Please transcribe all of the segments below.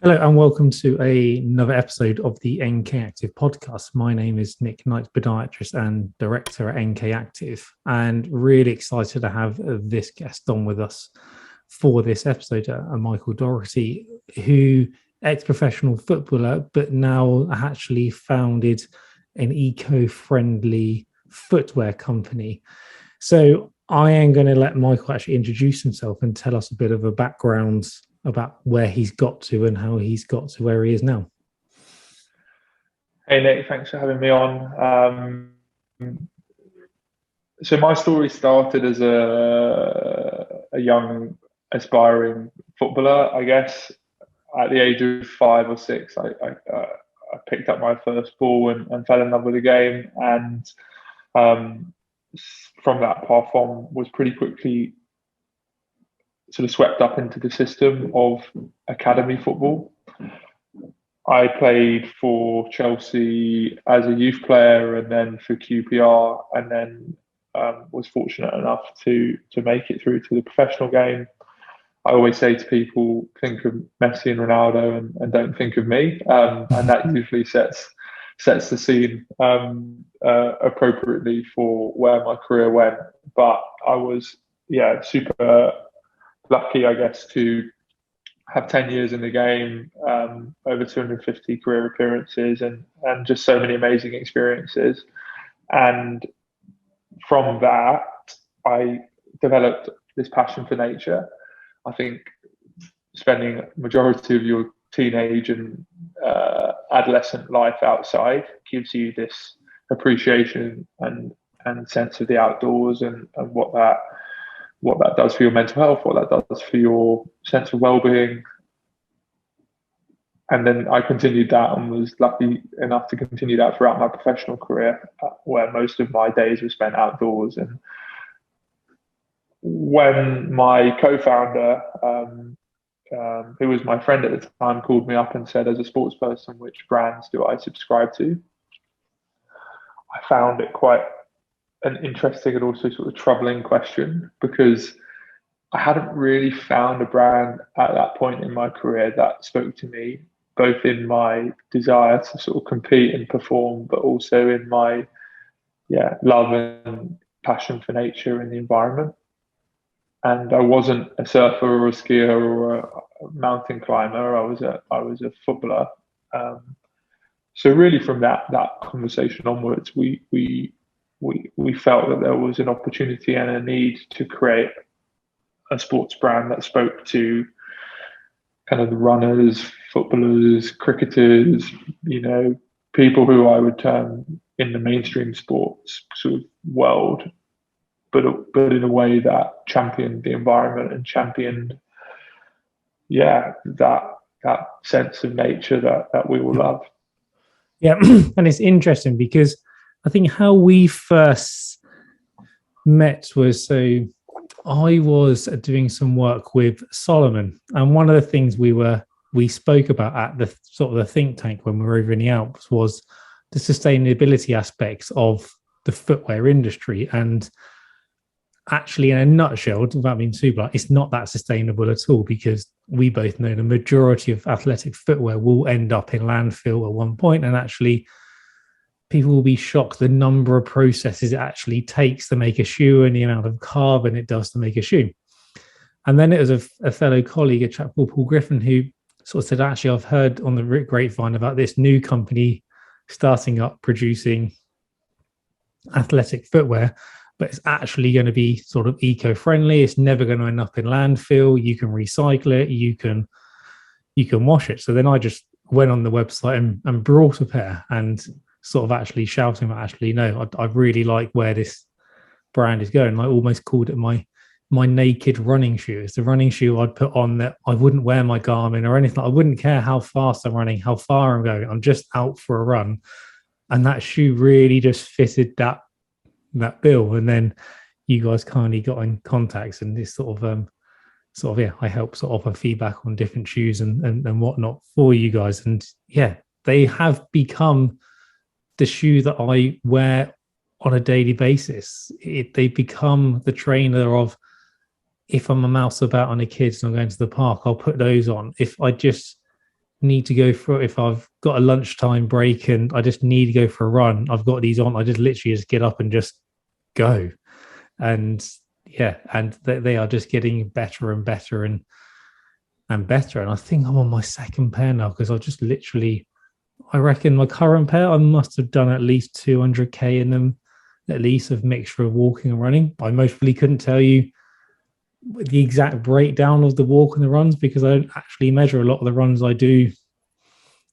Hello and welcome to another episode of the NK Active podcast. My name is Nick Knight, podiatrist and director at NK Active, and really excited to have this guest on with us for this episode, Michael Doughty, who ex-professional footballer, but now actually founded an eco-friendly footwear company. So I am going to let Michael actually introduce himself and tell us a bit of a background about where he's got to and how he's got to where he is now. Hey Nick, thanks for having me on. So my story started as a young aspiring footballer, I guess. At the age of 5 or 6, I picked up my first ball and fell in love with the game, and um, from that path on was pretty quickly sort of swept up into the system of academy football. I played for Chelsea as a youth player and then for QPR, and then was fortunate enough to make it through to the professional game. I always say to people, think of Messi and Ronaldo and don't think of me. And that usually sets the scene appropriately for where my career went. But I was, super lucky, I guess, to have 10 years in the game, over 250 career appearances, and just so many amazing experiences. And from that, I developed this passion for nature. I think spending majority of your teenage and adolescent life outside gives you this appreciation and sense of the outdoors and what that does for your mental health, what that does for your sense of well-being. And then I continued that and was lucky enough to continue that throughout my professional career, where most of my days were spent outdoors. And when my co-founder, who was my friend at the time, called me up and said, as a sports person, which brands do I subscribe to? I found it quite an interesting and also sort of troubling question, because I hadn't really found a brand at that point in my career that spoke to me, both in my desire to sort of compete and perform, but also in my love and passion for nature and the environment. And I wasn't a surfer or a skier or a mountain climber. I was a footballer. So really, from that conversation onwards, we felt that there was an opportunity and a need to create a sports brand that spoke to kind of the runners, footballers, cricketers, people who I would term in the mainstream sports sort of world, but in a way that championed the environment and championed, that sense of nature that we all love. Yeah, and it's interesting because I think how we first met was, so I was doing some work with Solomon, and one of the things we spoke about at the sort of the think tank when we were over in the Alps was the sustainability aspects of the footwear industry. And actually, in a nutshell, without being too blunt, it's not that sustainable at all, because we both know the majority of athletic footwear will end up in landfill at one point, and actually people will be shocked the number of processes it actually takes to make a shoe and the amount of carbon it does to make a shoe. And then it was a fellow colleague, a chap called Paul Griffin, who sort of said, actually, I've heard on the grapevine about this new company starting up producing athletic footwear, but it's actually going to be sort of eco-friendly. It's never going to end up in landfill. You can recycle it. You can wash it. So then I just went on the website and brought a pair and sort of actually shouting, actually, no, I really like where this brand is going. I almost called it my naked running shoe. It's the running shoe I'd put on that I wouldn't wear my Garmin or anything. I wouldn't care how fast I'm running, how far I'm going. I'm just out for a run. And that shoe really just fitted that bill. And then you guys kindly got in contact, and this sort of I help sort of offer feedback on different shoes and whatnot for you guys. And they have become the shoe that I wear on a daily basis. They become the trainer of, if I'm a mouse about on the kids and I'm going to the park, I'll put those on. If I just need to go for, if I've got a lunchtime break and I just need to go for a run, I've got these on, I just literally just get up and just go. And yeah, and they are just getting better and better and better. And I think I'm on my second pair now, because I've just literally, I reckon my current pair, I must have done at least 200K in them, at least, of mixture of walking and running. I mostly couldn't tell you the exact breakdown of the walk and the runs, because I don't actually measure a lot of the runs I do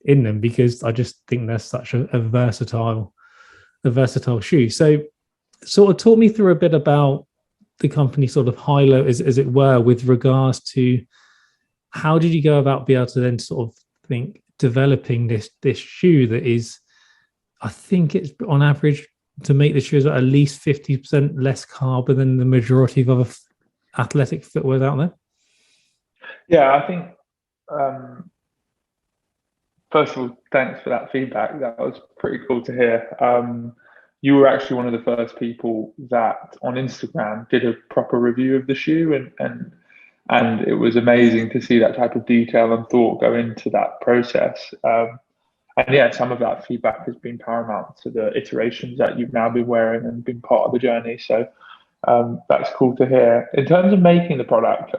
in them, because I just think they're such a versatile shoe. So sort of talk me through a bit about the company, sort of Hylo, as it were, with regards to how did you go about being able to then sort of think developing this shoe that is, I think it's on average, to make the shoes at least 50% less carbon than the majority of other athletic footwear out there? Yeah, I think first of all, thanks for that feedback. That was pretty cool to hear. You were actually one of the first people that on Instagram did a proper review of the shoe, and it was amazing to see that type of detail and thought go into that process. And yeah, some of that feedback has been paramount to the iterations that you've now been wearing and been part of the journey. So that's cool to hear. In terms of making the product,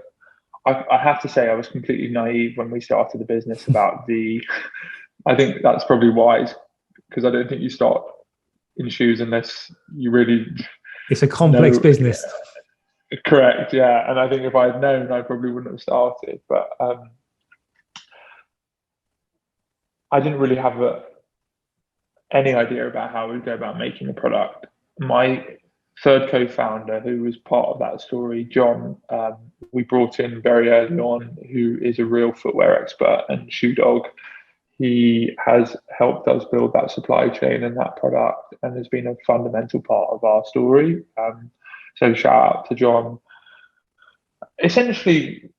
I have to say I was completely naive when we started the business about the. I think that's probably wise, because I don't think you start in shoes unless you really. It's a complex business. Correct, yeah. And I think if I had known, I probably wouldn't have started. But I didn't really have any idea about how we'd go about making the product. My third co-founder, who was part of that story, John, we brought in very early on, who is a real footwear expert and shoe dog. He has helped us build that supply chain and that product, and has been a fundamental part of our story. So shout out to John. Essentially,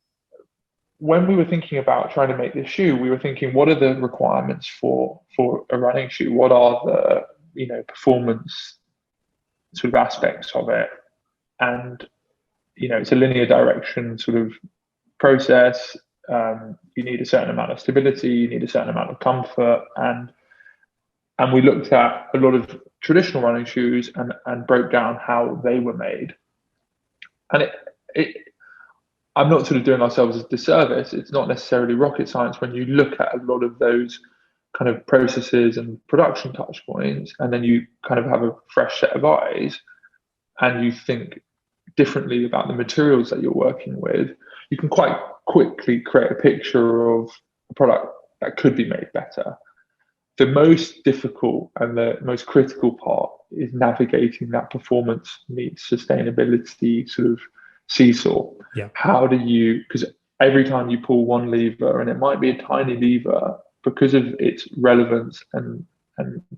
when we were thinking about trying to make this shoe, we were thinking, what are the requirements for a running shoe? What are the performance sort of aspects of it? And it's a linear direction sort of process. You need a certain amount of stability, you need a certain amount of comfort, and we looked at a lot of traditional running shoes and broke down how they were made. And I'm not sort of doing ourselves a disservice. It's not necessarily rocket science when you look at a lot of those kind of processes and production touch points, and then you kind of have a fresh set of eyes and you think differently about the materials that you're working with. You can quite quickly create a picture of a product that could be made better. The most difficult and the most critical part is navigating that performance meets sustainability sort of seesaw. Yeah. How do you, because every time you pull one lever, and it might be a tiny lever, because of its relevance and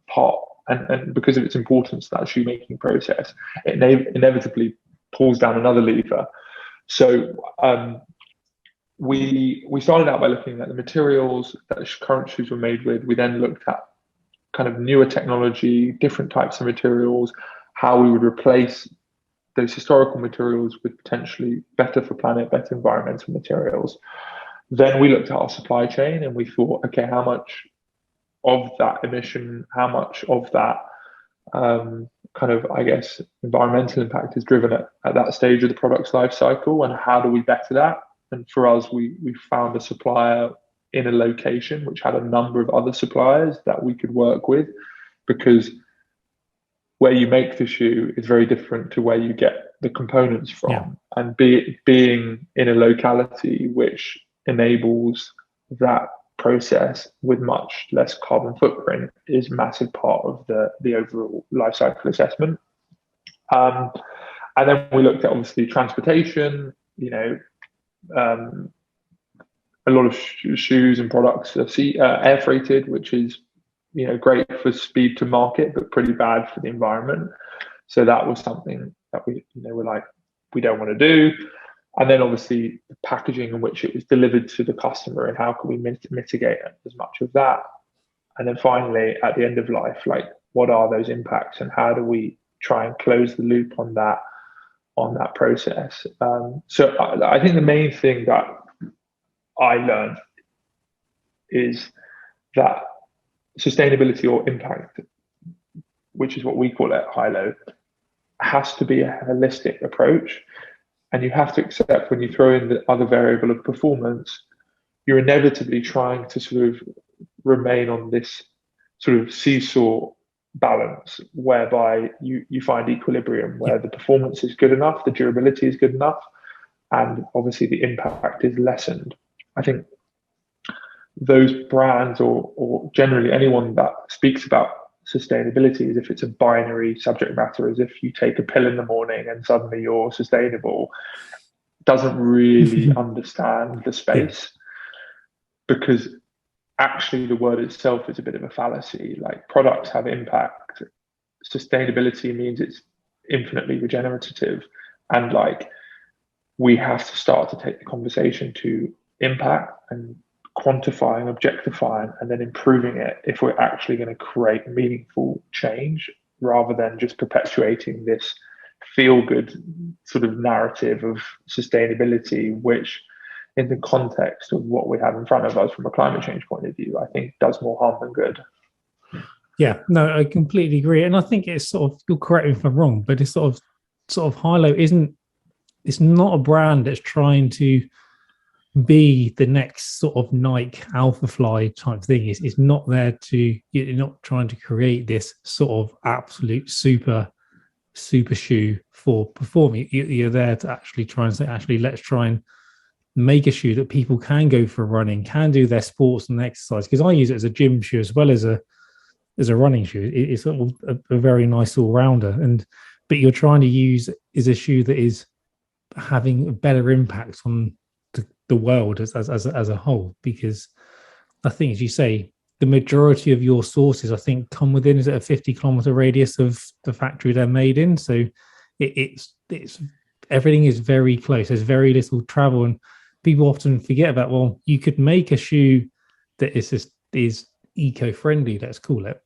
part and because of its importance to that shoemaking process, it inevitably pulls down another lever. So we started out by looking at the materials that current shoes were made with. We then looked at kind of newer technology, different types of materials, how we would replace those historical materials with potentially better for planet, better environmental materials. Then we looked at our supply chain and we thought, okay, how much of that emission, how much of that kind of, I guess, environmental impact is driven at that stage of the product's life cycle, and how do we better that? And for us, we found a supplier in a location which had a number of other suppliers that we could work with, because where you make the shoe is very different to where you get the components from. Yeah. And being in a locality which enables that process with much less carbon footprint is a massive part of the overall life cycle assessment. And then we looked at obviously transportation. A lot of shoes and products are air freighted, which is great for speed to market, but pretty bad for the environment. So that was something that we were like, we don't want to do. And then obviously the packaging in which it was delivered to the customer, and how can we mitigate as much of that? And then finally, at the end of life, like, what are those impacts, and how do we try and close the loop on that process? So I think the main thing that I learned is that sustainability or impact, which is what we call it at Hylo, has to be a holistic approach. And you have to accept when you throw in the other variable of performance, you're inevitably trying to sort of remain on this sort of seesaw balance whereby you find equilibrium where the performance is good enough, the durability is good enough, and obviously the impact is lessened. I think those brands or generally anyone that speaks about sustainability as if it's a binary subject matter, as if you take a pill in the morning and suddenly you're sustainable, doesn't really understand the space, because actually the word itself is a bit of a fallacy. Like, products have impact. Sustainability means it's infinitely regenerative. And like, we have to start to take the conversation to impact and quantifying, objectifying, and then improving it if we're actually going to create meaningful change, rather than just perpetuating this feel-good sort of narrative of sustainability, which in the context of what we have in front of us from a climate change point of view, I think does more harm than good. Yeah, no, I completely agree. And I think it's sort of, you'll correct me if I'm wrong, but it's sort of Hylo it's not a brand that's trying to be the next sort of Nike Alpha Fly type thing. It's not there to, you're not trying to create this sort of absolute super shoe for performing. You're there to actually try and say, actually, let's try and make a shoe that people can go for running, can do their sports and exercise. Because I use it as a gym shoe as well as a running shoe. It's sort of a very nice all rounder. But you're trying to use is a shoe that is having a better impact on the world as a whole. Because I think, as you say, the majority of your sources, I think, come within, is it a 50-kilometer radius of the factory they're made in? So it's everything is very close. There's very little travel, and people often forget about, well, you could make a shoe that is eco-friendly, let's call it.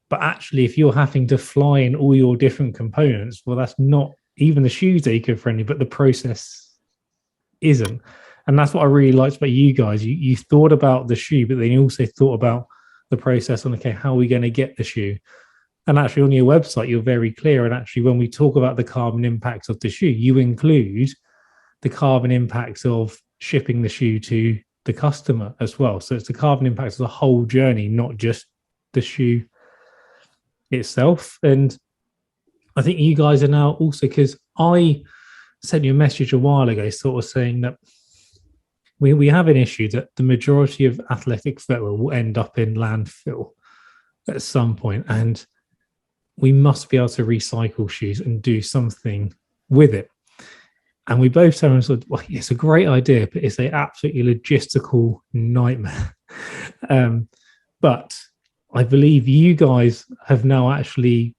But actually, if you're having to fly in all your different components, well, that's not even the shoe's eco-friendly, but the process isn't. And that's what I really liked about you guys. You thought about the shoe, but then you also thought about the process on, okay, how are we going to get the shoe? And actually on your website, you're very clear. And actually, when we talk about the carbon impacts of the shoe, you include the carbon impacts of shipping the shoe to the customer as well. So it's the carbon impacts of the whole journey, not just the shoe itself. And I think you guys are now also, because I sent you a message a while ago sort of saying that we have an issue that the majority of athletic footwear will end up in landfill at some point, and we must be able to recycle shoes and do something with it. And we both said, well, it's a great idea, but it's an absolutely logistical nightmare. But I believe you guys have now actually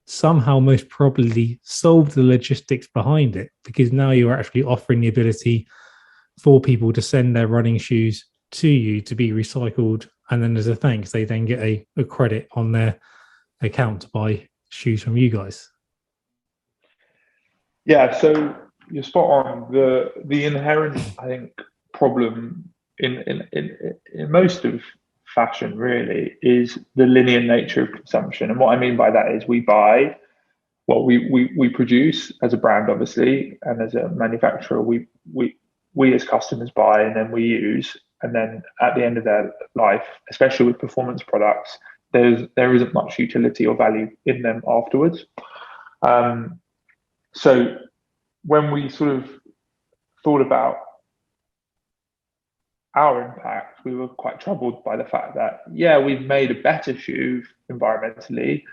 somehow most probably solved the logistics behind it, because now you're actually offering the ability for people to send their running shoes to you to be recycled. And then as a thanks, they then get a credit on their account to buy shoes from you guys. Yeah, so you're spot on. The inherent, I think, problem in most of fashion really is the linear nature of consumption. And what I mean by that is we buy, well, we produce as a brand, obviously, and as a manufacturer, we as customers buy, and then we use, and then at the end of their life, especially with performance products, there isn't much utility or value in them afterwards. So when we sort of thought about our impact, we were quite troubled by the fact that, yeah, we've made a better shoe environmentally,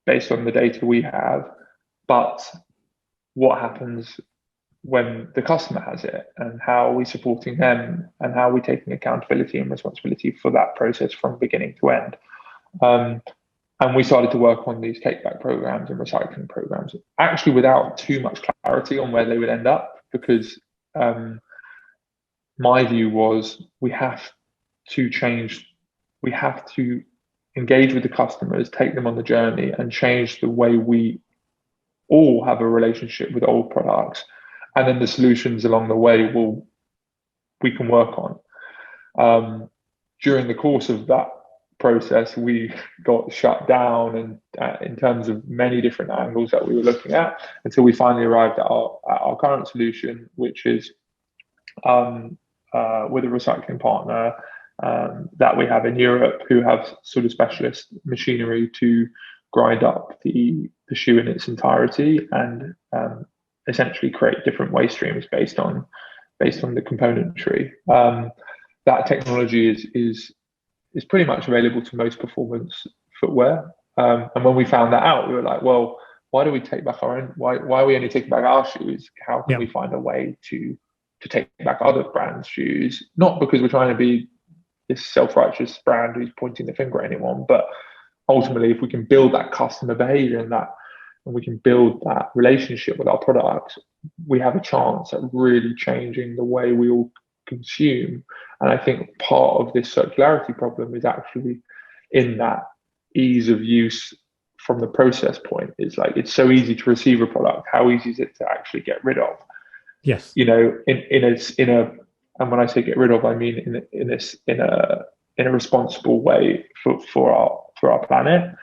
based on the data we have, but what happens when the customer has it, and how are we supporting them, and how are we taking accountability and responsibility for that process from beginning to end? And we started to work on these take-back programs and recycling programs, actually without too much clarity on where they would end up, because my view was we have to engage with the customers, take them on the journey, and change the way we all have a relationship with old products. And then the solutions along the way we can work on. During the course of that process, we got shut down, and in terms of many different angles that we were looking at, until we finally arrived at our current solution, which is with a recycling partner that we have in Europe, who have sort of specialist machinery to grind up the shoe in its entirety and essentially create different waste streams based on the componentry. That technology is pretty much available to most performance footwear. And when we found that out, we were like, well, why do we take back our own? Why are we only taking back our shoes? How can we find a way to take back other brands' shoes? Not because we're trying to be this self-righteous brand who's pointing the finger at anyone, but ultimately, if we can build that customer behavior and we can build that relationship with our products, we have a chance at really changing the way we all consume. And I think part of this circularity problem is actually in that ease of use from the process point. It's like, it's so easy to receive a product. How easy is it to actually get rid of? Yes. You know, in a and when I say get rid of, I mean in a responsible way for our planet.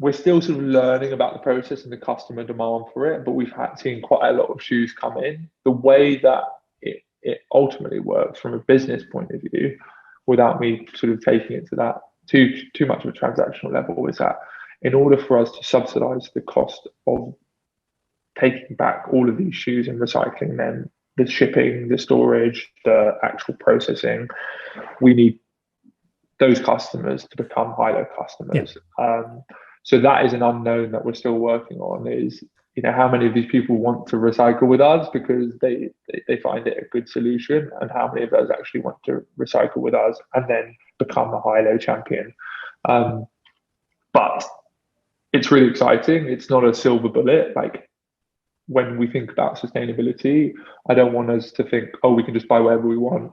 We're still sort of learning about the process and the customer demand for it, but we've seen quite a lot of shoes come in. The way that it ultimately works from a business point of view, without me sort of taking it to that too much of a transactional level, is that in order for us to subsidize the cost of taking back all of these shoes and recycling them, the shipping, the storage, the actual processing, we need those customers to become Hylo customers. So that is an unknown that we're still working on, is, you know, how many of these people want to recycle with us because they find it a good solution, and how many of those actually want to recycle with us and then become a Hylo champion. But it's really exciting. It's not a silver bullet. Like, when we think about sustainability, I don't want us to think, oh, we can just buy whatever we want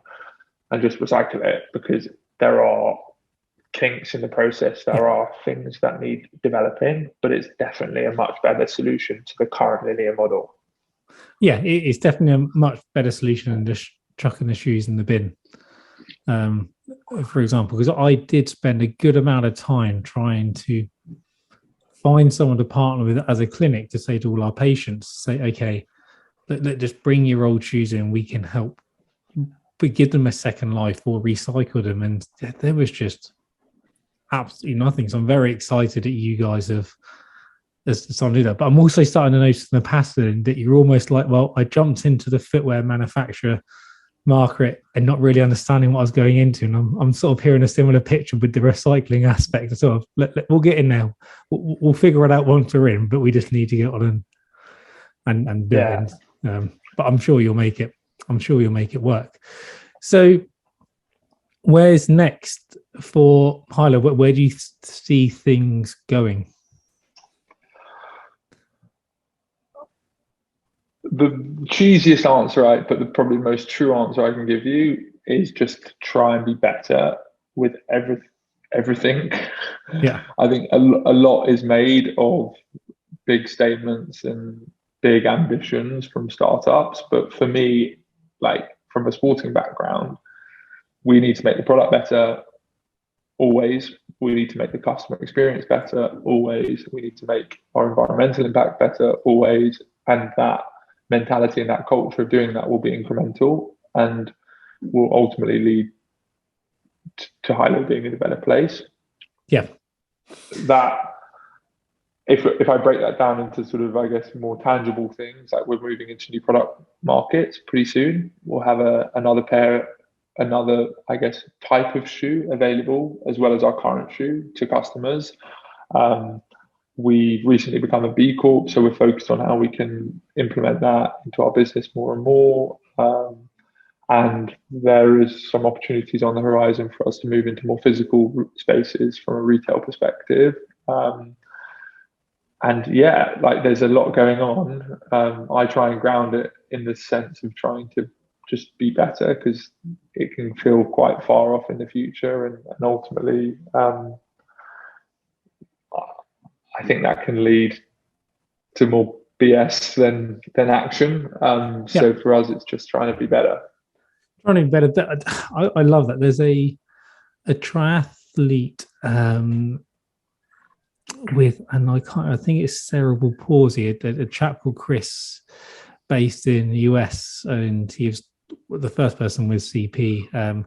and just recycle it, because there are kinks in the process. There are things that need developing, but it's definitely a much better solution to the current linear model. Yeah, it's definitely a much better solution than just chucking the shoes in the bin. For example, because I did spend a good amount of time trying to find someone to partner with as a clinic, to say to all our patients, say, okay, let just bring your old shoes in, we can help, we give them a second life or recycle them. And there was just absolutely nothing. So I'm very excited that you guys have started to do that. But I'm also starting to notice in the pattern that you're almost like, well, I jumped into the footwear manufacturer market and not really understanding what I was going into. And I'm sort of hearing a similar picture with the recycling aspect. Sort of, we'll get in now. We'll figure it out once we're in, but we just need to get on and do it. But I'm sure you'll make it. I'm sure you'll make it work. So where's next for Hylo? Where do you see things going? The cheesiest answer, but the probably most true answer I can give you, is just to try and be better with everything. Yeah. I think a lot is made of big statements and big ambitions from startups. But for me, like, from a sporting background, we need to make the product better always. We need to make the customer experience better always. We need to make our environmental impact better always. And that mentality and that culture of doing that will be incremental and will ultimately lead to Hylo being in a better place. Yeah. That, if I break that down into sort of, I guess, more tangible things, like we're moving into new product markets pretty soon. We'll have another, I guess, type of shoe available, as well as our current shoe, to customers. We've recently become a B Corp, so we're focused on how we can implement that into our business more and more. And there is some opportunities on the horizon for us to move into more physical spaces from a retail perspective. And yeah, like, there's a lot going on. I try and ground it in the sense of trying to just be better, because it can feel quite far off in the future, and ultimately, I think that can lead to more BS than action. So for us, it's just trying to be better. Running better. I love that. There's a triathlete with, and I think it's cerebral palsy, a chap called Chris, based in the US, and he was the first person with CP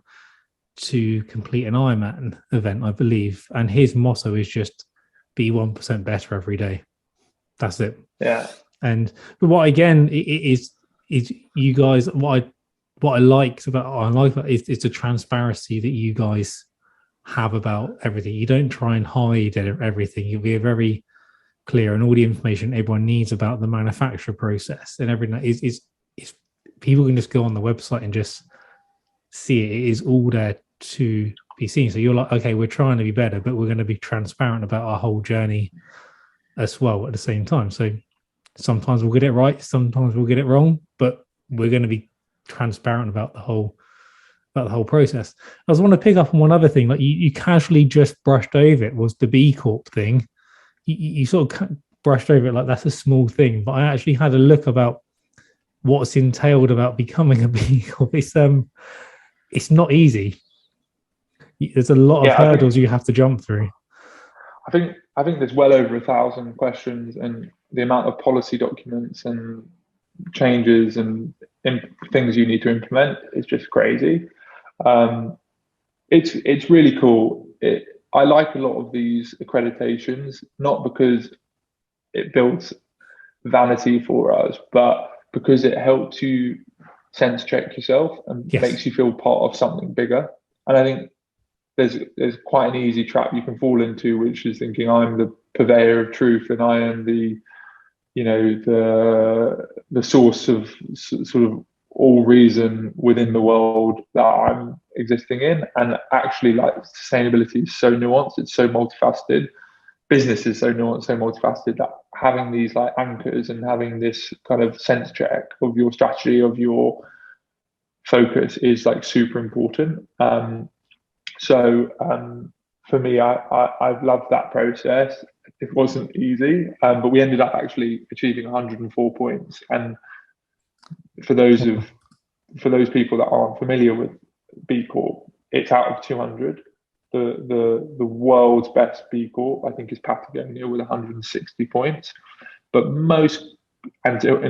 to complete an Ironman event, I believe. And his motto is just be 1% better every day. That's it. Yeah. And but what again is you guys, what I liked about is the transparency that you guys have about everything. You don't try and hide everything. You'll be very clear, and all the information everyone needs about the manufacture process and everything is people can just go on the website and just see it. It is all there to be seen. So you're like, okay, we're trying to be better, but we're going to be transparent about our whole journey as well at the same time. So sometimes we'll get it right, sometimes we'll get it wrong, but we're going to be transparent about the whole process. I just want to pick up on one other thing, like you casually just brushed over it, was the B Corp thing. You sort of brushed over it like that's a small thing, but I actually had a look about what's entailed about becoming a B Corp. It's not easy. There's a lot of hurdles you have to jump through. I think there's well over 1,000 questions, and the amount of policy documents and changes and things you need to implement is just crazy. It's really cool. I like a lot of these accreditations, not because it builds vanity for us, but because it helps you sense check yourself and makes you feel part of something bigger. And I think there's quite an easy trap you can fall into, which is thinking I'm the purveyor of truth and I am the source of sort of all reason within the world that I'm existing in. And actually, like, sustainability is so nuanced, it's so multifaceted. Business is so nuanced, so multifaceted, that having these like anchors and having this kind of sense check of your strategy, of your focus, is like super important. So for me, I've loved that process. It wasn't easy, but we ended up actually achieving 104 points. And for those people that aren't familiar with B Corp, it's out of 200. The world's best B Corp, I think, is Patagonia with 160 points. But in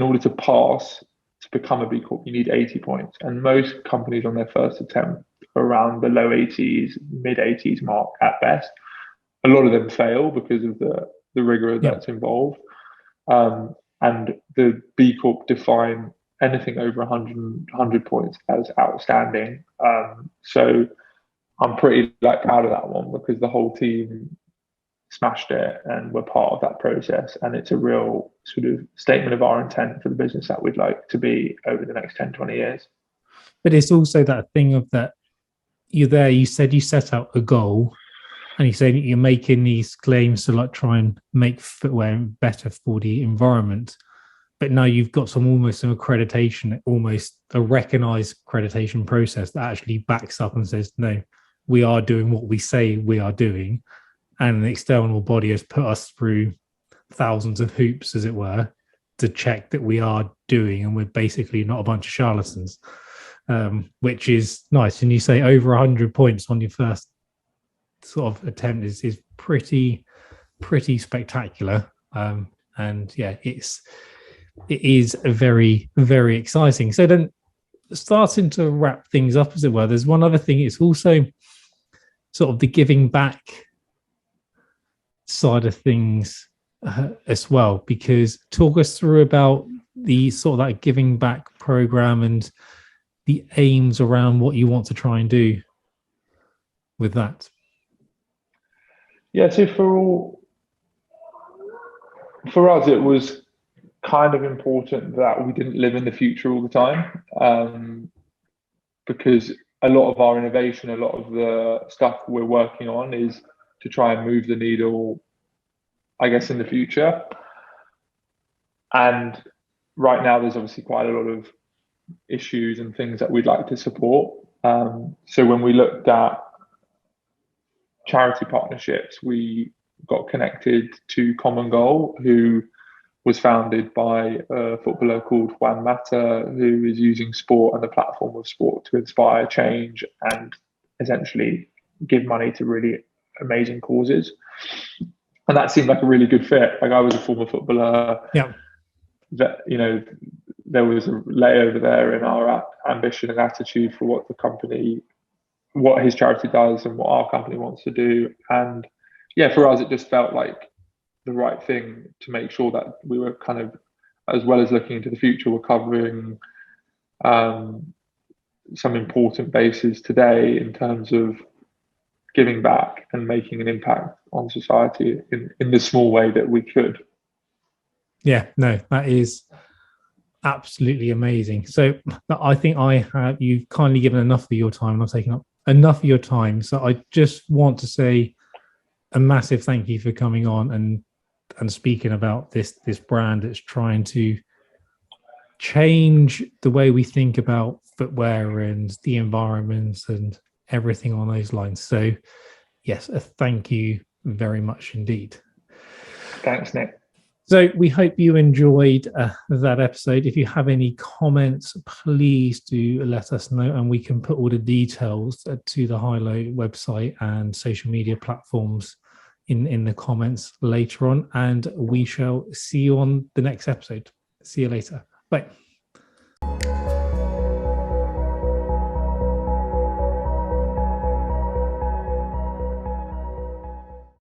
order to pass to become a B Corp, you need 80 points. And most companies on their first attempt are around the low 80s, mid 80s mark at best. A lot of them fail because of the rigor that's involved. And the B Corp define anything over 100 points as outstanding. So I'm pretty proud of that one, because the whole team smashed it and we're part of that process. And it's a real sort of statement of our intent for the business that we'd like to be over the next 10, 20 years. But it's also that thing of that you're there, you said you set out a goal, and you say you're making these claims to try and make footwear better for the environment. But now you've got almost some accreditation, almost a recognized accreditation process that actually backs up and says, no, we are doing what we say we are doing. And an external body has put us through thousands of hoops, as it were, to check that we are doing, and we're basically not a bunch of charlatans, which is nice. And you say over 100 points on your first sort of attempt is pretty spectacular. And yeah, it is very, very exciting. So then, starting to wrap things up, as it were, there's one other thing. It's also sort of the giving back side of things as well, because talk us through about the sort of that giving back program and the aims around what you want to try and do with that. Yeah, so for us, it was kind of important that we didn't live in the future all the time, because a lot of our innovation, a lot of the stuff we're working on is to try and move the needle, I guess, in the future. And right now, there's obviously quite a lot of issues and things that we'd like to support. So when we looked at charity partnerships, we got connected to Common Goal, who was founded by a footballer called Juan Mata, who is using sport and the platform of sport to inspire change and essentially give money to really amazing causes. And that seemed like a really good fit. Like, I was a former footballer. Yeah. That, you know, there was a layover there in our ambition and attitude for what his charity does and what our company wants to do. And yeah, for us, it just felt like the right thing to make sure that we were kind of, as well as looking into the future, we're covering some important bases today in terms of giving back and making an impact on society in the small way that we could. Yeah, no, that is absolutely amazing. So I think you've kindly given enough of your time. I've taken up enough of your time. So I just want to say a massive thank you for coming on and speaking about this brand that's trying to change the way we think about footwear and the environment and everything on those lines. So yes, a thank you very much indeed. Thanks, Nick. So we hope you enjoyed that episode. If you have any comments, please do let us know, and we can put all the details to the Hylo website and social media platforms in the comments later on. And we shall see you on the next episode. See you later. Bye.